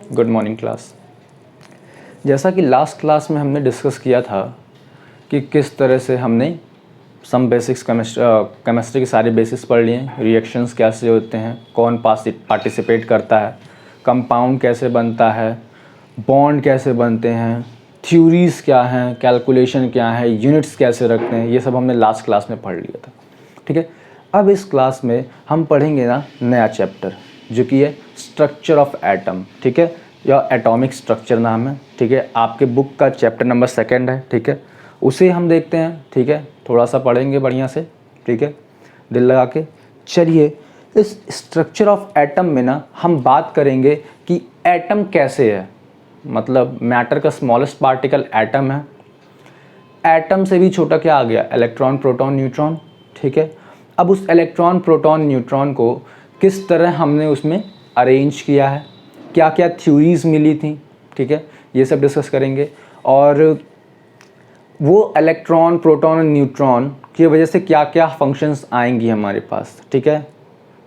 Good morning class. जैसा कि last class में हमने डिस्कस किया था कि किस तरह से हमने सम बेसिक्स केमिस्ट्री के सारे बेसिक्स पढ़ लिए, रिएक्शंस कैसे होते हैं, कौन पार्टिसिपेट करता है, कंपाउंड कैसे बनता है, बॉन्ड कैसे बनते हैं, थ्योरीज़ क्या हैं, कैलकुलेशन क्या है, यूनिट्स कैसे रखते हैं, ये सब हमने लास्ट क्लास में पढ़ लिया था। ठीक है, अब इस क्लास में हम पढ़ेंगे ना नया चैप्टर जो कि है स्ट्रक्चर ऑफ एटम। ठीक है, या एटॉमिक स्ट्रक्चर नाम है। ठीक है, आपके बुक का चैप्टर नंबर 2 है। ठीक है, उसे हम देखते हैं। ठीक है, थोड़ा सा पढ़ेंगे बढ़िया से। ठीक है, दिल लगा के। चलिए, इस स्ट्रक्चर ऑफ एटम में ना हम बात करेंगे कि एटम कैसे है, मतलब मैटर का स्मॉलेस्ट पार्टिकल एटम है। एटम से भी छोटा क्या आ गया, इलेक्ट्रॉन, प्रोटॉन, न्यूट्रॉन। ठीक है, अब उस इलेक्ट्रॉन, प्रोटॉन, न्यूट्रॉन को किस तरह हमने उसमें अरेंज किया है, क्या क्या थ्योरीज मिली थी। ठीक है, ये सब डिस्कस करेंगे। और वो इलेक्ट्रॉन, प्रोटॉन और न्यूट्रॉन की वजह से क्या क्या फंक्शंस आएंगी हमारे पास। ठीक है,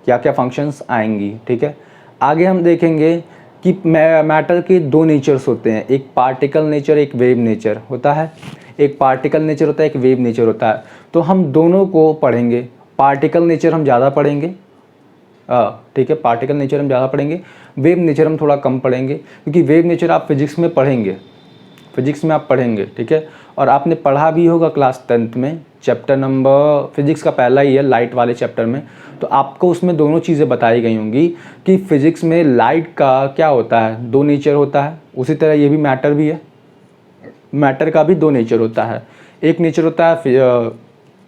क्या क्या फंक्शंस आएंगी। ठीक है, आगे हम देखेंगे कि मैटर के दो नेचर्स होते हैं, एक पार्टिकल नेचर, एक वेव नेचर होता है। एक पार्टिकल नेचर होता है, एक वेव नेचर होता है। तो हम दोनों को पढ़ेंगे। पार्टिकल नेचर हम ज़्यादा पढ़ेंगे। ठीक है, पार्टिकल नेचर हम ज़्यादा पढ़ेंगे, वेव नेचर हम थोड़ा कम पढ़ेंगे, क्योंकि वेव नेचर आप फिजिक्स में पढ़ेंगे, फिजिक्स में आप पढ़ेंगे। ठीक है, और आपने पढ़ा भी होगा क्लास 10th में, चैप्टर नंबर फिजिक्स का पहला ही है, लाइट वाले चैप्टर में। तो आपको उसमें दोनों चीज़ें बताई गई होंगी कि फिजिक्स में लाइट का क्या होता है, दो नेचर होता है। उसी तरह ये भी मैटर भी है, मैटर का भी दो नेचर होता है। एक नेचर होता है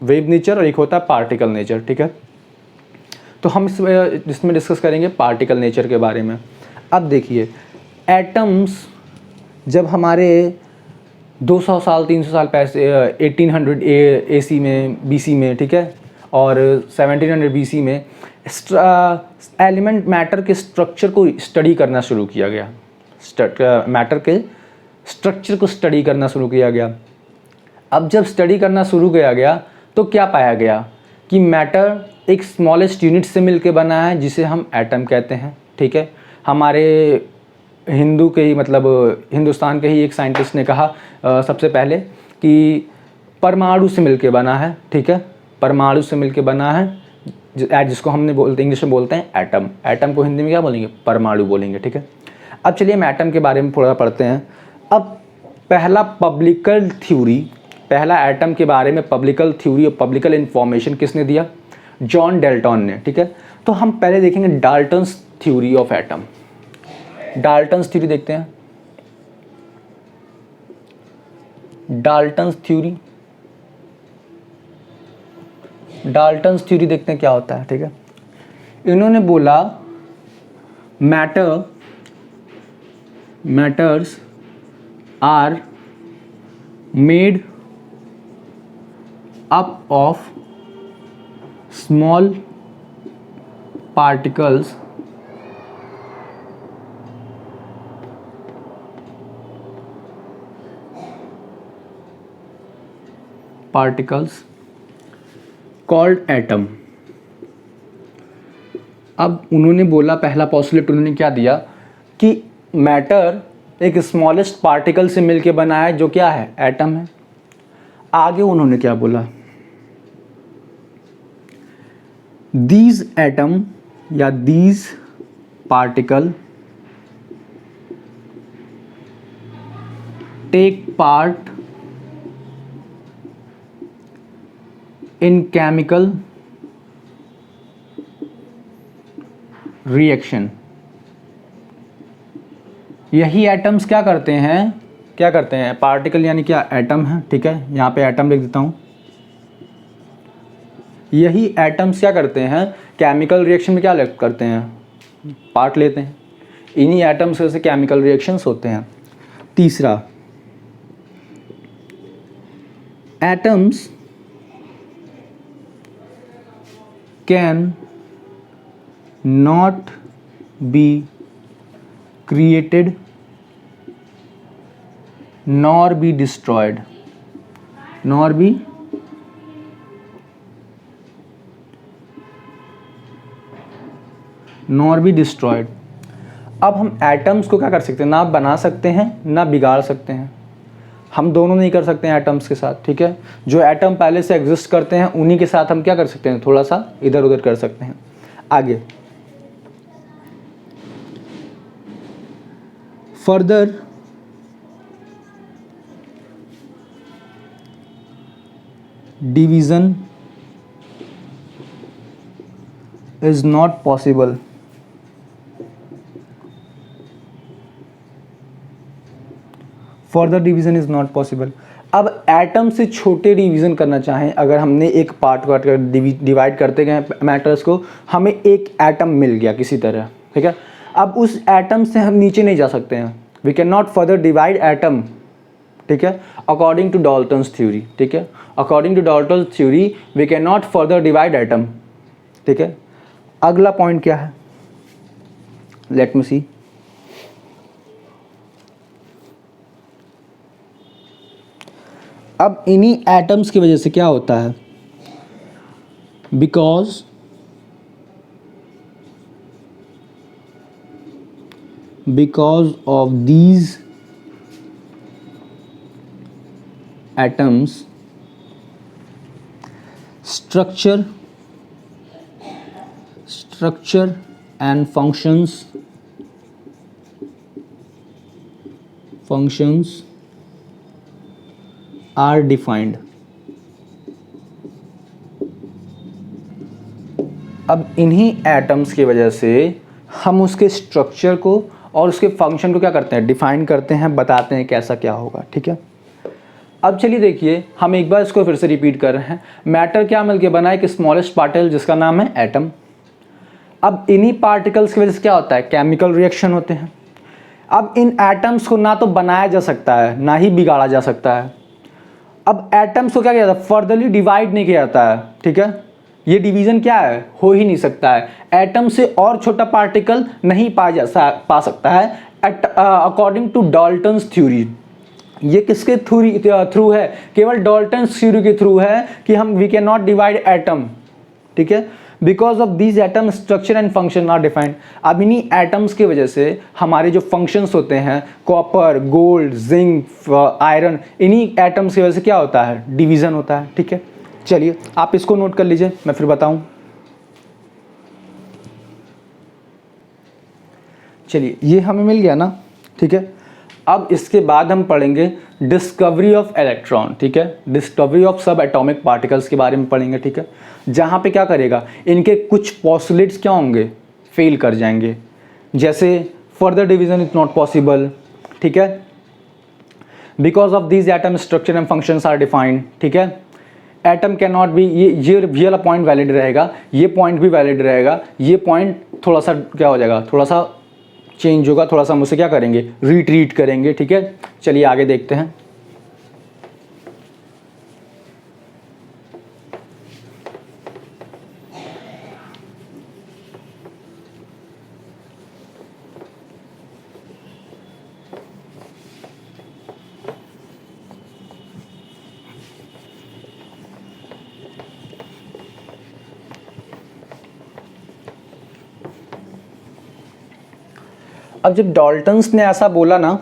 वेव नेचर और एक होता है पार्टिकल नेचर। ठीक है, तो हम इसमें डिस्कस करेंगे पार्टिकल नेचर के बारे में। अब देखिए, एटम्स जब हमारे 200 साल 300 साल पहले 1800 AC में, BC में, ठीक है, और 1700 BC में एलिमेंट मैटर के स्ट्रक्चर को स्टडी करना शुरू किया गया। मैटर के स्ट्रक्चर को स्टडी करना शुरू किया गया। अब जब स्टडी करना शुरू किया गया तो क्या पाया गया कि मैटर एक स्मॉलेस्ट यूनिट से मिलके बना है, जिसे हम एटम कहते हैं। ठीक है, हमारे हिंदू के ही, मतलब हिंदुस्तान के ही एक साइंटिस्ट ने कहा सबसे पहले कि परमाणु से मिलके बना है। ठीक है, परमाणु से मिलके बना है, जिसको हमने इंग्लिश में बोलते हैं एटम। एटम को हिंदी में क्या बोलेंगे, परमाणु बोलेंगे। ठीक है, अब चलिए हम एटम के बारे में थोड़ा पढ़ते हैं। अब पहला पब्लिकल थ्योरी, पहला एटम के बारे में पब्लिकल थ्योरी और पब्लिकल इंफॉर्मेशन किसने दिया, जॉन डाल्टन ने। ठीक है, तो हम पहले देखेंगे Dalton's theory of atom. Dalton's theory देखते हैं, डाल्टन्स थ्योरी, डाल्टन्स थ्योरी देखते हैं क्या होता है। ठीक है, इन्होंने बोला matters are made up of small particles called atom. अब उन्होंने बोला, पहला पॉस्टुलेट उन्होंने क्या दिया कि मैटर एक स्मॉलेस्ट पार्टिकल से मिलके बना है, जो क्या है, एटम है। आगे उन्होंने क्या बोला, दीज एटम या these particle take part in chemical reaction. यही एटम्स क्या करते हैं, पार्टिकल यानी क्या, एटम है। ठीक है, यहाँ पे एटम लिख देता हूँ। यही एटम्स क्या करते हैं, केमिकल रिएक्शन में क्या करते हैं, पार्ट लेते हैं। इन्हीं एटम्स से केमिकल रिएक्शंस होते हैं। तीसरा, atoms can not be created nor be destroyed, अब हम एटम्स को क्या कर सकते हैं, ना बना सकते हैं ना बिगाड़ सकते हैं, हम दोनों नहीं कर सकते हैं एटम्स के साथ, ठीक है। जो एटम पहले से एग्जिस्ट करते हैं उन्हीं के साथ हम क्या कर सकते हैं, थोड़ा सा इधर उधर कर सकते हैं। आगे further division is not possible. Further division is not possible. अब एटम से छोटे डिवीजन करना चाहें, अगर हमने एक पार्ट काट कर डिवाइड करते गए मैटर्स को, हमें एक एटम मिल गया किसी तरह, ठीक है। अब उस एटम से हम नीचे नहीं जा सकते हैं, we can not further divide atom, ठीक है, अकॉर्डिंग टू डाल्टन्स थ्योरी, ठीक है। According to Dalton's theory we can not further divide atom, ठीक है। अगला पॉइंट क्या है, लेट मी सी। अब इन्हीं एटम्स की वजह से क्या होता है, because of these atoms structure and functions are defined. अब इन्हीं एटम्स की वजह से हम उसके स्ट्रक्चर को और उसके फंक्शन को क्या करते हैं, डिफाइन करते हैं, बताते हैं कैसा क्या होगा, ठीक है। अब चलिए देखिए, हम एक बार इसको फिर से रिपीट कर रहे हैं। मैटर क्या मिलके बना है, एक स्मॉलेस्ट पार्टिकल जिसका नाम है एटम। अब इन्हीं पार्टिकल्स की वजह से क्या होता है, केमिकल रिएक्शन होते हैं। अब इन एटम्स को ना तो बनाया जा सकता है ना ही बिगाड़ा जा सकता है। अब एटम्स को क्या किया जाता है, फर्दरली डिवाइड नहीं किया जाता है, ठीक है। ये डिवीजन क्या है, हो ही नहीं सकता है। एटम से और छोटा पार्टिकल नहीं पा सकता है अकॉर्डिंग टू डाल्टन्स थ्योरी। ये किसके थ्रू है, केवल डाल्टन्स थ्योरी के थ्रू है कि हम we can not divide atom, ठीक है, because of these atom structure and function are defined. अब इन्हीं एटम्स की वजह से हमारे जो फंक्शंस होते हैं, कॉपर, गोल्ड, जिंक, आयरन, इन्हीं एटम्स की वजह से क्या होता है, डिवीजन होता है, ठीक है। चलिए आप इसको नोट कर लीजिए, मैं फिर बताऊं। चलिए ये हमें मिल गया ना, ठीक है। अब इसके बाद हम पढ़ेंगे डिस्कवरी ऑफ इलेक्ट्रॉन, ठीक है, डिस्कवरी ऑफ सब एटॉमिक पार्टिकल्स के बारे में पढ़ेंगे, ठीक है। जहाँ पे क्या करेगा, इनके कुछ पॉस्टुलेट्स क्या होंगे, फेल कर जाएंगे, जैसे further division is not possible, ठीक है, because of these atom structure and functions are defined, ठीक है। एटम कैन नॉट बी, ये वाला पॉइंट वैलिड रहेगा, ये पॉइंट भी वैलिड रहेगा, ये पॉइंट थोड़ा सा क्या हो जाएगा, थोड़ा सा चेंज होगा, थोड़ा सा हम उसे क्या करेंगे, रिट्रीट करेंगे, ठीक है। चलिए आगे देखते हैं। अब जब डाल्टन्स ने ऐसा बोला ना,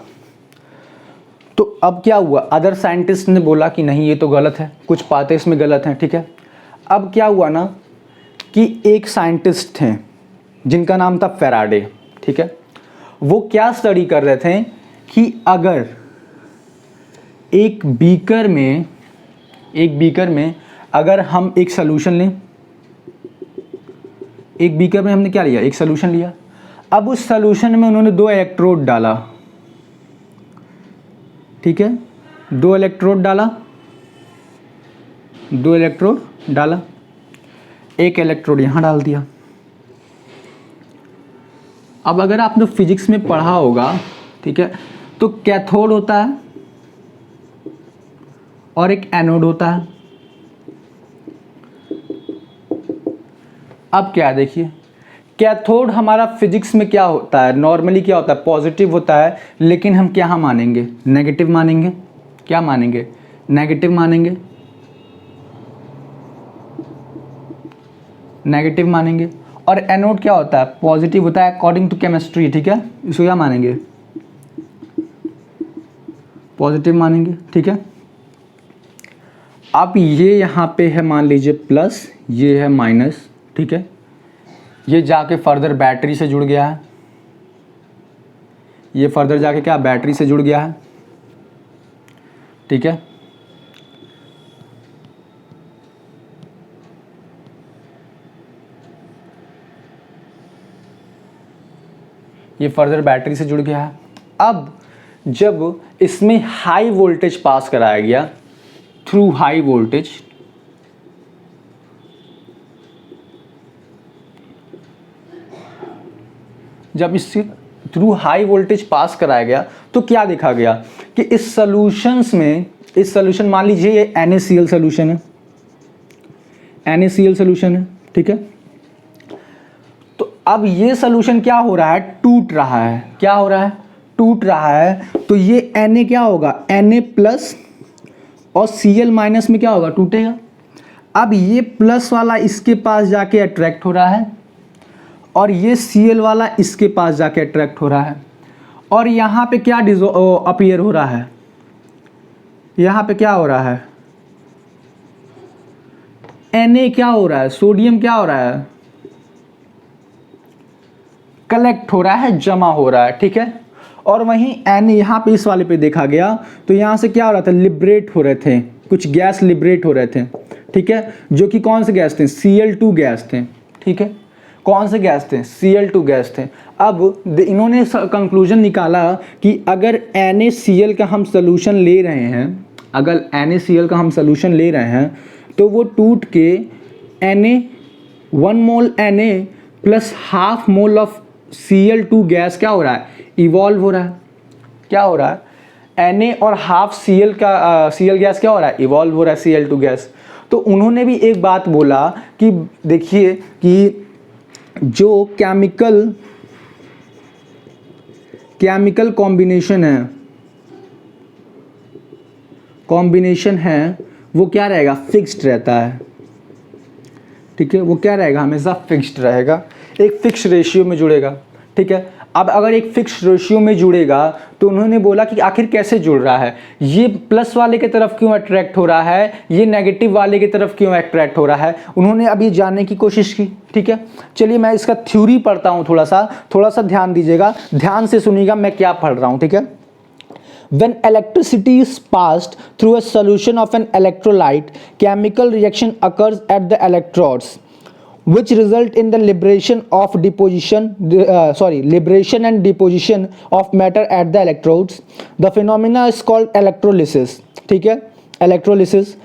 तो अब क्या हुआ, अदर साइंटिस्ट ने बोला कि नहीं ये तो गलत है, कुछ बातें इसमें गलत हैं, ठीक है। अब क्या हुआ ना कि एक साइंटिस्ट थे जिनका नाम था फैराडे, ठीक है। वो क्या स्टडी कर रहे थे कि अगर एक बीकर में अगर हम एक सॉल्यूशन लें, एक बीकर में हमने क्या लिया, एक सॉल्यूशन लिया। अब उस सॉल्यूशन में उन्होंने 2 इलेक्ट्रोड डाला, ठीक है, 2 इलेक्ट्रोड डाला, एक इलेक्ट्रोड यहां डाल दिया। अब अगर आपने फिजिक्स में पढ़ा होगा, ठीक है, तो कैथोड होता है और एक एनोड होता है। अब क्या देखिए, कैथोड हमारा फिजिक्स में क्या होता है, नॉर्मली क्या होता है, पॉजिटिव होता है, लेकिन हम क्या मानेंगे, नेगेटिव मानेंगे। क्या मानेंगे, नेगेटिव मानेंगे। और एनोड क्या होता है, पॉजिटिव होता है अकॉर्डिंग टू केमिस्ट्री, ठीक है। इसको क्या मानेंगे, पॉजिटिव मानेंगे, ठीक है। अब ये यहाँ पे है मान लीजिए प्लस, ये है माइनस, ठीक है। ये जाके फर्दर बैटरी से जुड़ गया है, ये फर्दर जाके क्या बैटरी से जुड़ गया है, ठीक है। ये फर्दर बैटरी से जुड़ गया है। अब जब इसमें हाई वोल्टेज पास कराया गया थ्रू हाई वोल्टेज, जब इससे थ्रू हाई वोल्टेज पास कराया गया तो क्या देखा गया कि इस सॉल्यूशंस में, इस सॉल्यूशन मान लीजिए ये NaCl सॉल्यूशन है, NaCl सॉल्यूशन है, ठीक है। तो अब ये सॉल्यूशन क्या हो रहा है, टूट रहा है, क्या हो रहा है, टूट रहा है। तो ये Na क्या होगा, Na प्लस और Cl माइनस में क्या होगा, टूटेगा। अब ये प्लस वाला इसके पास जाके अट्रैक्ट हो रहा है और ये Cl वाला इसके पास जाके अट्रैक्ट हो रहा है, और यहाँ पे क्या अपीयर हो रहा है, यहाँ पे क्या हो रहा है, Na क्या हो रहा है, सोडियम क्या हो रहा है, कलेक्ट हो रहा है, जमा हो रहा है, ठीक है। और वहीं Na यहाँ पे इस वाले पे देखा गया तो यहाँ से क्या हो रहा था, लिबरेट हो रहे थे, कुछ गैस लिबरेट हो रहे थे, ठीक है। जो कि कौन से गैस थे, Cl2 गैस थे, ठीक है। कौन से गैस थे, Cl2 गैस थे। अब इन्होंने कंक्लूजन निकाला कि अगर NaCl का हम सोल्यूशन ले रहे हैं, अगर NaCl का हम सोल्यूशन ले रहे हैं तो वो टूट के Na 1 mole Na plus half mole of Cl2 gas क्या हो रहा है, इवॉल्व हो रहा है, क्या हो रहा है, Na और हाफ Cl का Cl गैस क्या हो रहा है, इवॉल्व हो रहा है Cl2 गैस। तो उन्होंने भी एक बात बोला कि देखिए कि जो केमिकल कॉम्बिनेशन है वो क्या रहेगा, फिक्स्ड रहता है, ठीक है। वो क्या रहेगा, हमेशा फिक्स्ड रहेगा, एक फिक्स रेशियो में जुड़ेगा, ठीक है। अब अगर एक फिक्स रेशियो में जुड़ेगा तो उन्होंने बोला कि आखिर कैसे जुड़ रहा है, ये प्लस वाले की तरफ क्यों अट्रैक्ट हो रहा है, ये नेगेटिव वाले की तरफ क्यों अट्रैक्ट हो रहा है, उन्होंने अभी जानने की कोशिश की, ठीक है। चलिए मैं इसका थ्योरी पढ़ता हूँ, थोड़ा सा ध्यान दीजिएगा, ध्यान से सुनिएगा मैं क्या पढ़ रहा हूँ, ठीक है। When electricity is passed through a solution of an electrolyte, chemical reaction occurs at the electrodes, which result in the liberation and deposition of matter at the electrodes. The phenomena is called electrolysis, ठीक है, electrolysis.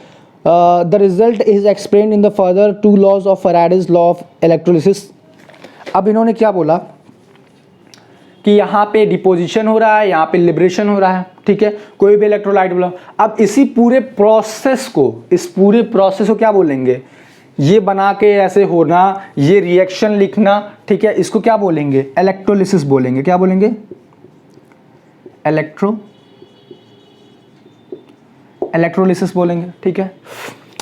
The result is explained in the further two laws of Faraday's law of electrolysis. अब इन्होंने क्या बोला कि यहाँ पे deposition हो रहा है, यहाँ पे लिबरेशन हो रहा है, ठीक है, कोई भी इलेक्ट्रोलाइट बोला। अब इसी पूरे प्रोसेस को क्या बोलेंगे, ये बना के ऐसे होना, ये रिएक्शन लिखना, ठीक है, इसको क्या बोलेंगे, इलेक्ट्रोलिसिस बोलेंगे, क्या बोलेंगे, इलेक्ट्रोलिसिस बोलेंगे, ठीक है।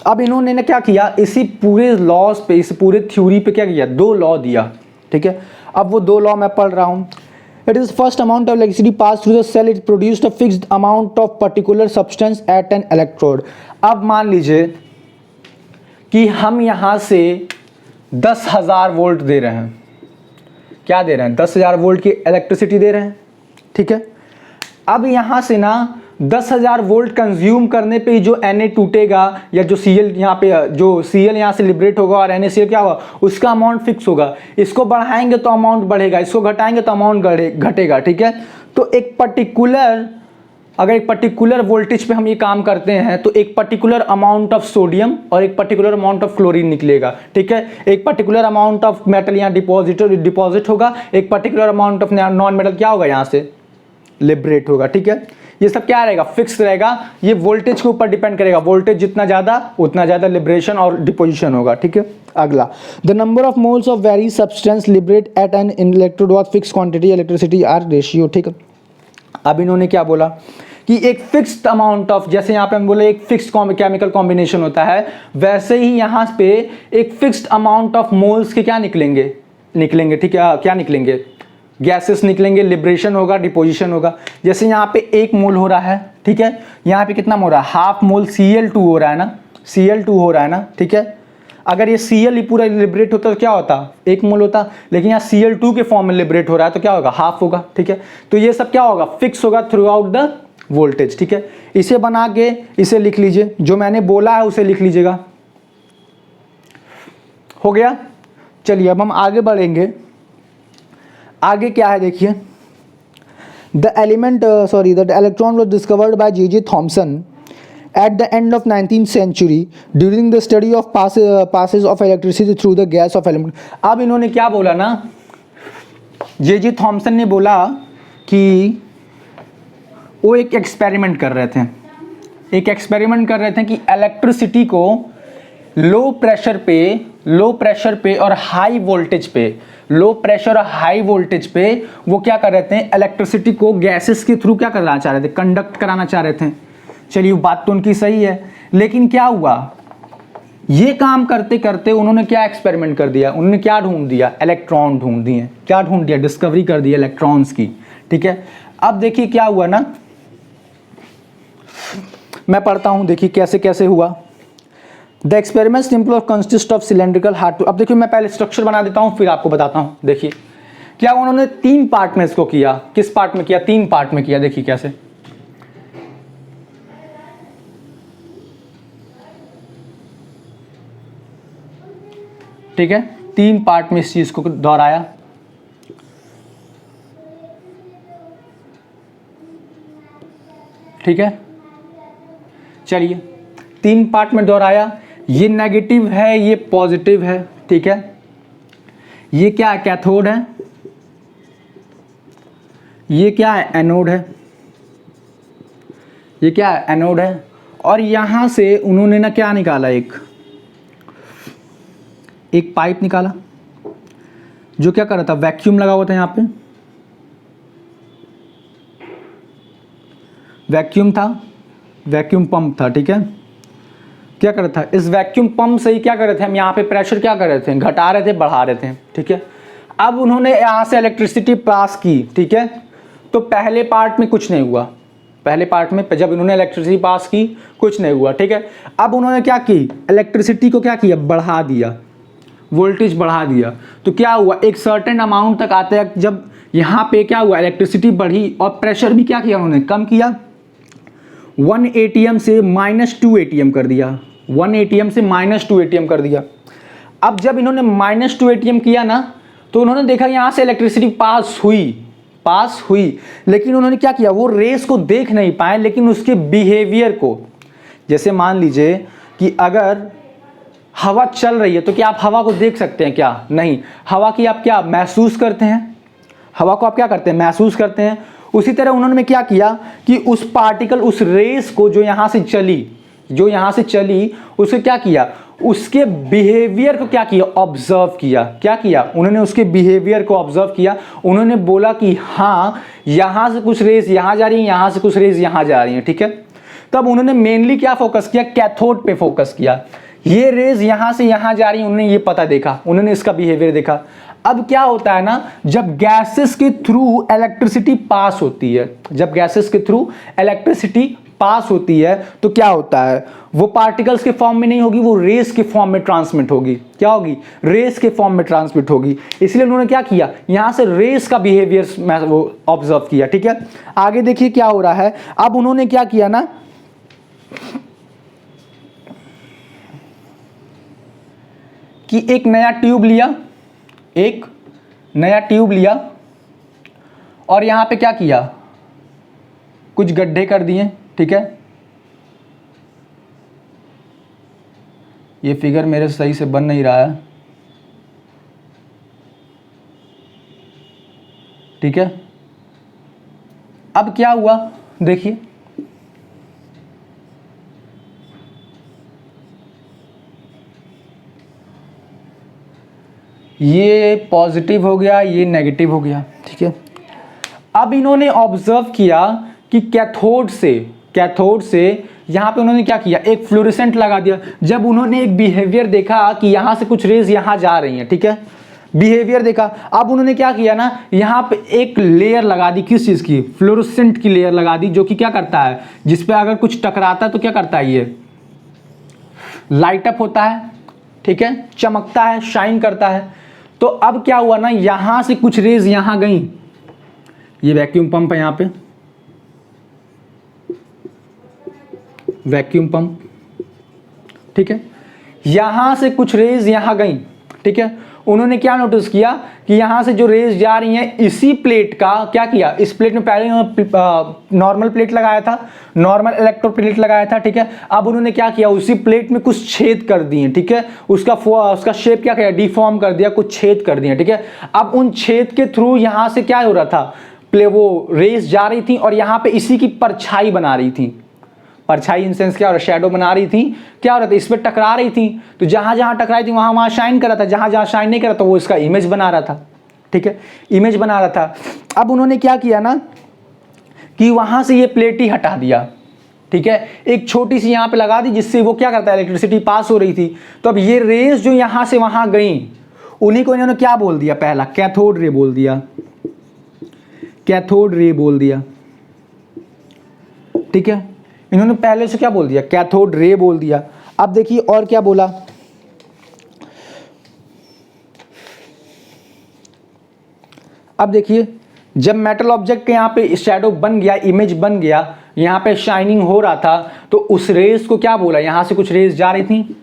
अब इन्होंने ना क्या किया, इसी पूरे लॉज पे, इस पूरे थ्योरी पे क्या किया, दो लॉ दिया, ठीक है। अब वो दो लॉ मैं पढ़ रहा हूँ। It is first amount of electricity passed through the cell, it produced a fixed amount of particular substance at an electrode. अब मान लीजिए कि हम यहाँ से 10,000 वोल्ट दे रहे हैं, क्या दे रहे हैं, 10,000 वोल्ट की इलेक्ट्रिसिटी दे रहे हैं, ठीक है। अब यहाँ से ना 10,000 वोल्ट कंज्यूम करने पे जो Na टूटेगा या जो Cl यहाँ पे, जो Cl यहाँ से लिबरेट होगा और NaCl क्या होगा, उसका अमाउंट फिक्स होगा। इसको बढ़ाएंगे तो अमाउंट बढ़ेगा, इसको घटाएंगे तो अमाउंट घटेगा, ठीक है। तो एक पर्टिकुलर वोल्टेज पे हम ये काम करते हैं तो एक पर्टिकुलर अमाउंट ऑफ सोडियम और एक पर्टिकुलर अमाउंट ऑफ क्लोरीन निकलेगा, ठीक है। एक पर्टिकुलर अमाउंट ऑफ मेटल यहाँ डिपॉजिट होगा, एक particular amount of non metal क्या होगा, यहाँ से लिबरेट होगा, ठीक है। ये सब क्या रहेगा, फिक्स रहेगा, ये वोल्टेज के ऊपर डिपेंड करेगा, वोल्टेज जितना ज़्यादा उतना ज़्यादा लिबरेशन और डिपोजिशन होगा, ठीक है। अगला, the number of moles of very substance liberate at an electrode was fix quantity electricity are ratio, ठीक है। अब इन्होंने क्या बोला कि एक फिक्स्ड अमाउंट ऑफ, जैसे यहाँ पे हम बोले एक फिक्स्ड केमिकल कॉम्बिनेशन होता है, वैसे ही यहाँ पे एक फिक्स्ड अमाउंट ऑफ मोल्स के क्या निकलेंगे, निकलेंगे, ठीक है, क्या निकलेंगे, गैसेस निकलेंगे, लिबरेशन होगा, डिपोजिशन होगा। जैसे यहाँ पे 1 मोल हो रहा है, ठीक है, यहाँ पे कितना हो रहा है, हाफ मोल Cl2 हो रहा है ना, Cl2 हो रहा है ना, ठीक है। अगर ये Cl ही पूरा लिबरेट होता तो क्या होता, 1 मोल होता, लेकिन यहाँ Cl2 के फॉर्म में लिबरेट हो रहा है तो क्या होगा, हाफ होगा, ठीक है। तो ये सब क्या होगा, फिक्स होगा थ्रू आउट द वोल्टेज, ठीक है। इसे बना के इसे लिख लीजिए, जो मैंने बोला है उसे लिख लीजिएगा, हो गया। चलिए अब हम आगे बढ़ेंगे। आगे क्या है देखिए, the electron was discovered by J.J. Thomson at the end of 19th century during the study of passes of electricity through the gas of element। अब इन्होंने क्या बोला ना, J.J. थॉमसन ने बोला कि वो एक एक्सपेरिमेंट कर रहे थे कि इलेक्ट्रिसिटी को लो प्रेशर पे और हाई वोल्टेज पे, लो प्रेशर और हाई वोल्टेज पे वो क्या कर रहे थे, इलेक्ट्रिसिटी को गैसेस के थ्रू क्या कराना चाह रहे थे, कंडक्ट कराना चाह रहे थे। चलिए बात तो उनकी सही है, लेकिन क्या हुआ, ये काम करते करते उन्होंने क्या एक्सपेरिमेंट कर दिया, उन्होंने क्या ढूंढ दिया, इलेक्ट्रॉन ढूंढ दिए, क्या ढूंढ दिया, डिस्कवरी कर दी इलेक्ट्रॉन्स की, ठीक है। अब देखिए क्या हुआ ना, मैं पढ़ता हूं, देखिए कैसे कैसे हुआ। The experiment simple consist of cylindrical heart. अब देखिए मैं पहले स्ट्रक्चर बना देता हूं फिर आपको बताता हूं। देखिए क्या उन्होंने 3 पार्ट में इसको किया, किस पार्ट में किया, 3 पार्ट में किया। देखिए कैसे, ठीक है, 3 पार्ट में इस चीज को दोहराया, ठीक है। चलिए 3 पार्ट में दोहराया, ये नेगेटिव है, ये पॉजिटिव है, ठीक है। ये क्या है, कैथोड है, ये क्या है, एनोड है, ये क्या है, एनोड है। और यहां से उन्होंने ना क्या निकाला, एक पाइप निकाला जो क्या कर रहा था, वैक्यूम लगा हुआ था, यहां पे वैक्यूम था, वैक्यूम पंप था, ठीक है। क्या कर रहा था, इस वैक्यूम पंप से ही क्या कर रहे थे हम, यहाँ पे प्रेशर क्या कर रहे थे, घटा रहे थे, बढ़ा रहे थे, ठीक है। अब उन्होंने यहाँ से इलेक्ट्रिसिटी पास की, ठीक है। तो पहले पार्ट में कुछ नहीं हुआ, पहले पार्ट में जब इन्होंने इलेक्ट्रिसिटी पास की कुछ नहीं हुआ, ठीक है। अब उन्होंने क्या की, इलेक्ट्रिसिटी को क्या किया, बढ़ा दिया, वोल्टेज बढ़ा दिया। तो क्या हुआ, एक सर्टेन अमाउंट तक आते हैं, जब यहाँ पे क्या हुआ, इलेक्ट्रिसिटी बढ़ी और प्रेशर भी क्या किया उन्होंने, कम किया, 1 atm से -2 atm कर दिया, 1 atm से -2 atm कर दिया। अब जब इन्होंने -2 atm किया ना, तो उन्होंने देखा यहाँ से इलेक्ट्रिसिटी पास हुई, लेकिन उन्होंने क्या किया, वो रेस को देख नहीं पाए, लेकिन उसके बिहेवियर को, जैसे मान लीजिए कि अगर हवा चल रही है तो क्या आप हवा को देख सकते हैं, क्या नहीं, हवा की आप क्या महसूस करते हैं, हवा को आप क्या करते हैं, महसूस करते हैं। उसी तरह उन्होंने क्या किया कि उस पार्टिकल, उस रेस को जो यहां से चली उसे क्या किया, उसके बिहेवियर को क्या किया, ऑब्जर्व किया। क्या किया उन्होंने, उसके बिहेवियर को ऑब्जर्व किया। उन्होंने बोला कि हाँ, यहां से कुछ रेस यहां जा रही है, यहां से कुछ रेस यहां जा रही है, ठीक है। तब उन्होंने मेनली क्या फोकस किया, कैथोड पे फोकस किया। ये रेज यहां से यहां जा रही है, उन्होंने ये पता देखा, उन्होंने इसका बिहेवियर देखा। अब क्या होता है ना, जब गैसेस के थ्रू इलेक्ट्रिसिटी पास होती है, जब गैसेस के थ्रू इलेक्ट्रिसिटी पास होती है तो क्या होता है, वो पार्टिकल्स के फॉर्म में नहीं होगी, वो रेस के फॉर्म में ट्रांसमिट होगी। क्या होगी, रेस के फॉर्म में ट्रांसमिट होगी। इसलिए उन्होंने क्या किया, यहां से रेस का बिहेवियर वो ऑब्जर्व किया, ठीक है। आगे देखिए क्या हो रहा है। अब उन्होंने क्या किया ना, कि एक नया ट्यूब लिया, और यहां पे क्या किया, कुछ गड्ढे कर दिए, ठीक है। ये फिगर मेरे सही से बन नहीं रहा है, ठीक है। अब क्या हुआ देखिए, ये पॉजिटिव हो गया, ये नेगेटिव हो गया, ठीक है। अब इन्होंने ऑब्जर्व किया कि कैथोड से यहाँ पे उन्होंने क्या किया, एक फ्लोरेसेंट लगा दिया। जब उन्होंने एक बिहेवियर देखा कि यहाँ से कुछ रेज यहाँ जा रही हैं, ठीक है, बिहेवियर देखा। अब उन्होंने क्या किया ना, यहाँ पे एक लेयर लगा दी, किस चीज़ की, फ्लोरोसेंट की लेयर लगा दी, जो कि क्या करता है, जिस पे अगर कुछ टकराता है तो क्या करता है, ये लाइट अप होता है, ठीक है, चमकता है, शाइन करता है। तो अब क्या हुआ ना, यहां से कुछ रेज यहां गई, ये वैक्यूम पंप है, यहां पे वैक्यूम पंप, ठीक है, यहां से कुछ रेज यहां गई, ठीक है। उन्होंने क्या नोटिस किया कि यहां से जो रेज जा रही हैं, इसी प्लेट का क्या किया, इस प्लेट में पहले नॉर्मल प्लेट लगाया था, नॉर्मल इलेक्ट्रो प्लेट लगाया था, ठीक है। अब उन्होंने क्या किया, उसी प्लेट में कुछ छेद कर दिए, ठीक है, उसका शेप क्या किया, डिफॉर्म कर दिया, कुछ छेद कर दिए, ठीक है। अब उन छेद के थ्रू यहां से क्या हो रहा था, वो रेज जा रही थी और यहां पे इसी की परछाई बना रही थी। परछाई इन सेंस क्या हो रहा, शैडो बना रही थी, क्या हो रहा था, इस पर टकरा रही थी, तो जहां जहां टकराई थी वहां वहां शाइन कर रहा था, जहां जहां शाइन नहीं कर रहा था वो इसका इमेज बना रहा था, ठीक है, इमेज बना रहा था। अब उन्होंने क्या किया ना कि वहां से ये प्लेट ही हटा दिया, ठीक है, एक छोटी सी यहां पे लगा दी, जिससे वो क्या करता है, इलेक्ट्रिसिटी पास हो रही थी। तो अब ये रेज जो यहां से वहां गई, उन्हीं को इन्होंने क्या बोल दिया, पहला कैथोड रे बोल दिया, कैथोड रे बोल दिया, ठीक है, इन्होंने पहले से क्या बोल दिया, कैथोड रे बोल दिया। अब देखिए और क्या बोला, अब देखिए जब मेटल ऑब्जेक्ट के यहाँ पे शैडो बन गया, इमेज बन गया, यहाँ पे शाइनिंग हो रहा था, तो उस रेज को क्या बोला, यहाँ से कुछ रेज जा रही थी,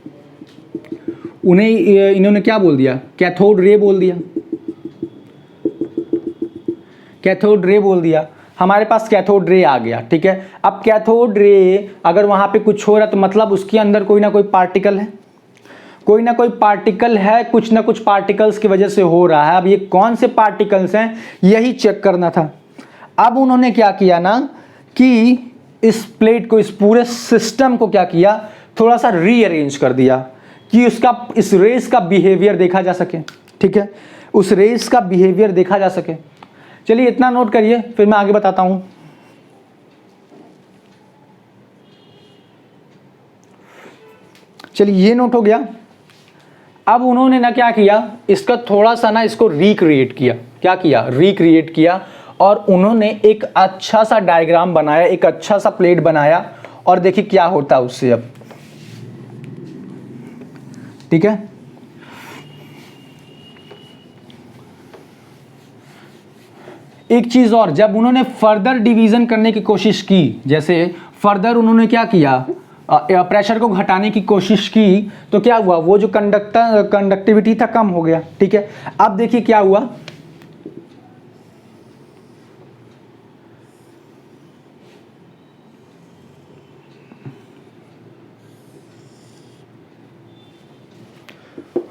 उन्हें इन्होंने क्या बोल दिया, कैथोड रे बोल दिया, कैथोड रे बोल दिया। हमारे पास कैथोड रे आ गया, ठीक है। अब कैथोड रे अगर वहां पे कुछ हो रहा है तो मतलब उसके अंदर कोई ना कोई पार्टिकल है, कोई ना कोई पार्टिकल है, कुछ ना कुछ पार्टिकल्स की वजह से हो रहा है। अब ये कौन से पार्टिकल्स हैं, यही चेक करना था। अब उन्होंने क्या किया ना कि इस प्लेट को, इस पूरे सिस्टम को क्या किया, थोड़ा सा रीअरेंज कर दिया कि उसका, इस रेस का बिहेवियर देखा जा सके, ठीक है, उस रेस का बिहेवियर देखा जा सके। चलिए इतना नोट करिए, फिर मैं आगे बताता हूं। चलिए ये नोट हो गया। अब उन्होंने ना क्या किया, इसका थोड़ा सा ना इसको रिक्रिएट किया, क्या किया, रिक्रिएट किया, और उन्होंने एक अच्छा सा डायग्राम बनाया, एक अच्छा सा प्लेट बनाया, और देखिए क्या होता है उससे अब, ठीक है। एक चीज और, जब उन्होंने फर्दर डिवीजन करने की कोशिश की, जैसे फर्दर उन्होंने क्या किया, प्रेशर को घटाने की कोशिश की, तो क्या हुआ, वो जो कंडक्टिविटी था कम हो गया, ठीक है। अब देखिए क्या हुआ,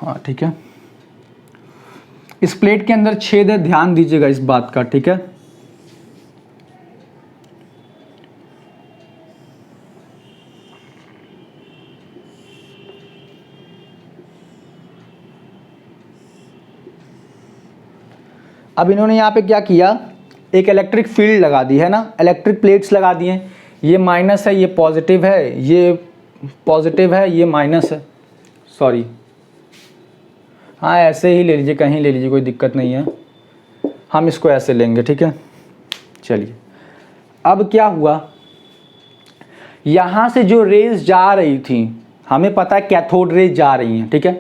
हाँ ठीक है, इस प्लेट के अंदर छेद है, ध्यान दीजिएगा इस बात का, ठीक है। अब इन्होंने यहाँ पे क्या किया, एक इलेक्ट्रिक फील्ड लगा दी है ना, इलेक्ट्रिक प्लेट्स लगा दिए, ये माइनस है, ये पॉजिटिव है, ये पॉजिटिव है, ये माइनस है, सॉरी, हाँ ऐसे ही ले लीजिए, कहीं ले लीजिए, कोई दिक्कत नहीं है, हम इसको ऐसे लेंगे, ठीक है। चलिए अब क्या हुआ, यहाँ से जो रेज जा रही थी, हमें पता है कैथोड रेज जा रही हैं, ठीक है।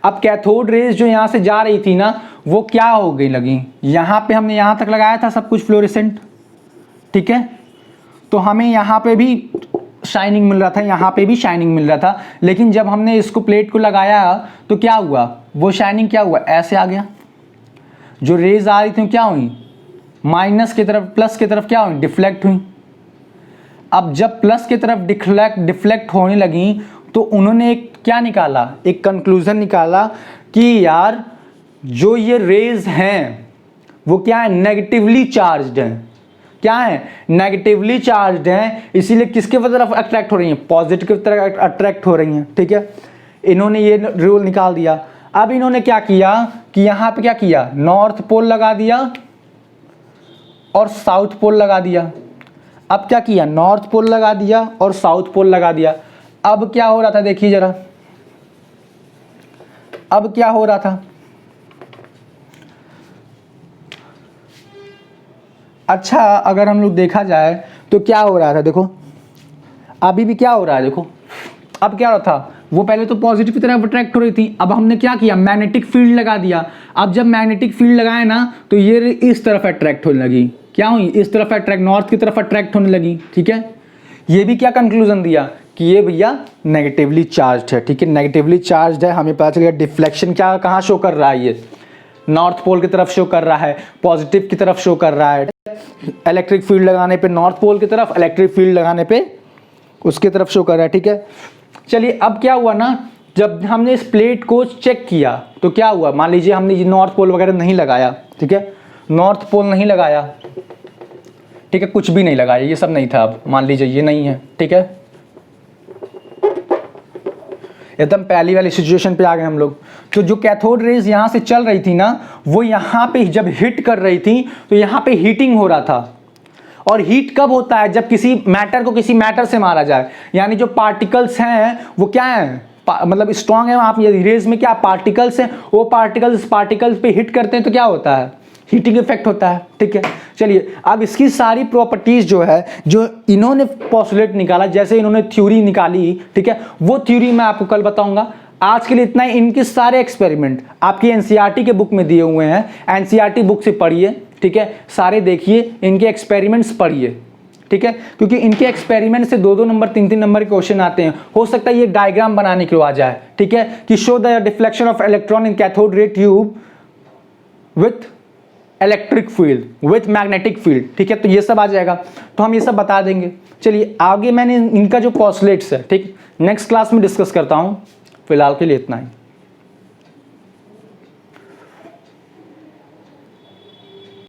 अब कैथोड रेज जो यहाँ से जा रही थी ना, वो क्या हो गई, लगी, यहाँ पे हमने यहाँ तक लगाया था सब कुछ फ्लोरेसेंट, ठीक है, तो हमें यहाँ पे भी शाइनिंग मिल रहा था, यहाँ पे भी शाइनिंग मिल रहा था, लेकिन जब हमने इसको प्लेट को लगाया तो क्या हुआ, वो शाइनिंग क्या हुआ, ऐसे आ गया, जो रेज आ रही थी क्या हुई, माइनस की तरफ, प्लस की तरफ क्या हुई, डिफ्लेक्ट हुई। अब जब प्लस की तरफ डिफ्लेक्ट होने लगी, तो उन्होंने एक क्या निकाला, एक कंक्लूजन निकाला कि यार जो ये रेज हैं वो क्या है, नेगेटिवली चार्ज्ड हैं, क्या है, नेगेटिवली चार्ज्ड हैं, इसीलिए किसके तरफ अट्रैक्ट हो रही हैं, पॉजिटिव की तरफ अट्रैक्ट हो रही हैं, ठीक है। इन्होंने ये रूल निकाल दिया। अब इन्होंने क्या किया कि यहाँ पे क्या किया, नॉर्थ पोल लगा दिया और साउथ पोल लगा दिया। अब क्या किया, नॉर्थ पोल लगा दिया और साउथ पोल लगा दिया। अब क्या हो रहा था, देखिए जरा, अब क्या हो रहा था, अच्छा अगर हम लोग देखा जाए तो क्या हो रहा था, देखो अभी भी क्या हो रहा है, देखो अब क्या हो रहा था, वो पहले तो पॉजिटिव की तरफ अट्रैक्ट हो रही थी, अब हमने क्या किया, मैग्नेटिक फील्ड लगा दिया। अब जब मैग्नेटिक फील्ड लगाए ना तो ये इस तरफ अट्रैक्ट होने लगी, क्या हुई, इस तरफ अट्रैक्ट, नॉर्थ की तरफ अट्रैक्ट होने लगी। ठीक है, ये भी क्या कंक्लूजन दिया कि ये भैया नेगेटिवली चार्ज्ड है। ठीक है, नेगेटिवली चार्ज्ड है, हमें पता चल गया। डिफ्लेक्शन क्या कहाँ शो कर रहा है, ये नॉर्थ पोल की तरफ शो कर रहा है, पॉजिटिव की तरफ शो कर रहा है। इलेक्ट्रिक फील्ड लगाने पे नॉर्थ पोल की तरफ, इलेक्ट्रिक फील्ड लगाने पे उसकी तरफ शो कर रहा है। ठीक है, चलिए अब क्या हुआ ना, जब हमने इस प्लेट को चेक किया तो क्या हुआ, मान लीजिए हमने ये नॉर्थ पोल वगैरह नहीं लगाया, ठीक है, नॉर्थ पोल नहीं लगाया, ठीक है, कुछ भी नहीं लगाया, ये सब नहीं था। अब मान लीजिए ये नहीं है, ठीक है, एकदम पहली वाली सिचुएशन पे आ गए हम लोग। तो जो कैथोड रेज यहाँ से चल रही थी ना, वो यहाँ पे जब हिट कर रही थी तो यहाँ पे हीटिंग हो रहा था। और हीट कब होता है, जब किसी मैटर को किसी मैटर से मारा जाए, यानी जो पार्टिकल्स हैं वो क्या है, मतलब स्ट्रॉन्ग है। आप ये रेज में क्या पार्टिकल्स हैं, वो पार्टिकल्स पे हिट करते हैं तो क्या होता है, हीटिंग इफेक्ट होता है। ठीक है, चलिए अब इसकी सारी प्रॉपर्टीज जो है, जो इन्होंने पोस्टुलेट निकाला, जैसे इन्होंने थ्योरी निकाली, ठीक है, वो थ्योरी मैं आपको कल बताऊंगा। आज के लिए इतना ही। इनके सारे एक्सपेरिमेंट आपकी एनसीईआरटी के बुक में दिए हुए हैं, एनसीईआरटी बुक से पढ़िए, ठीक है, सारे देखिए, इनके एक्सपेरिमेंट्स पढ़िए, ठीक है, क्योंकि इनके एक्सपेरिमेंट से 2-2 नंबर 3-3 नंबर के क्वेश्चन आते हैं। हो सकता है ये डायग्राम बनाने के लिए आ जाए, ठीक है, कि show the deflection of electron in cathode ray tube with electric field with magnetic field, ठीक है, तो ये सब आ जाएगा, तो हम ये सब बता देंगे। चलिए आगे मैंने इनका जो पोस्टुलेट्स है, ठीक, नेक्स्ट क्लास में डिस्कस करता हूँ। फिलहाल के लिए इतना ही।